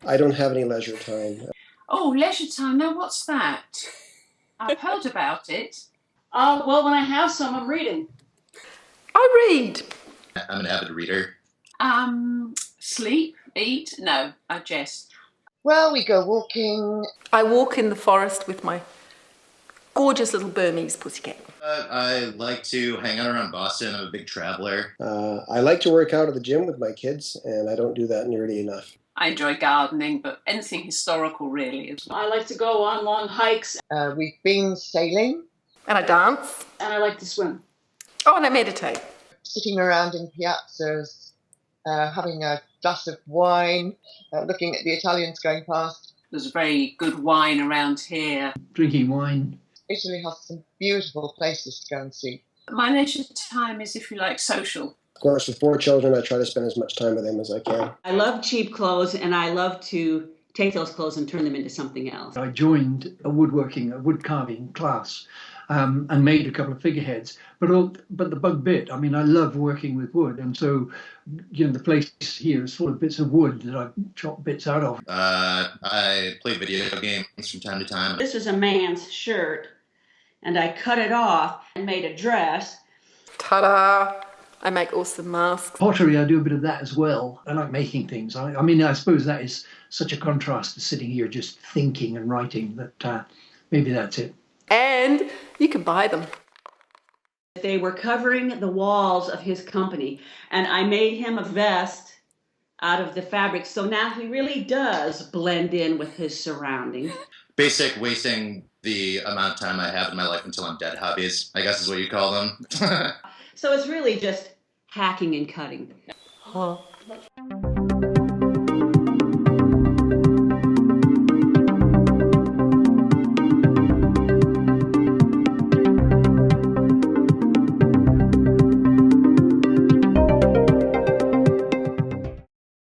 I don't have any leisure time. Oh, leisure time. Now, what's that? I've heard about it. Well, when I have some, I'm reading. I read. I'm an avid reader. Sleep, eat. No, I jest. Well, we go walking. I walk in the forest with my gorgeous little Burmese pussycat. I like to hang out around Boston. I'm a big traveler. I like to work out at the gym with my kids, and I don't do that nearly enough. I enjoy gardening, but anything historical really is. I like to go on long hikes. We've been sailing. And I dance. And I like to swim. Oh, and I meditate. Sitting around in piazzas, having a glass of wine, looking at the Italians going past. There's very good wine around here. Drinking wine. Italy has some beautiful places to go and see. My leisure time is, if you like, social. Of course, with 4 children, I try to spend as much time with them as I can. I love cheap clothes, and I love to take those clothes and turn them into something else. I joined a wood carving class and made a couple of figureheads. But the bug bit, I mean, I love working with wood. And so, the place here is full of bits of wood that I've chopped bits out of. I play video games from time to time. This is a man's shirt, and I cut it off and made a dress. Ta-da! I make awesome masks. Pottery, I do a bit of that as well. I like making things. I mean, I suppose that is such a contrast to sitting here just thinking and writing that maybe that's it. And you can buy them. They were covering the walls of his company, and I made him a vest out of the fabric. So now he really does blend in with his surroundings. Basic wasting the amount of time I have in my life until I'm dead hobbies, I guess is what you call them. So it's really just hacking and cutting. Oh.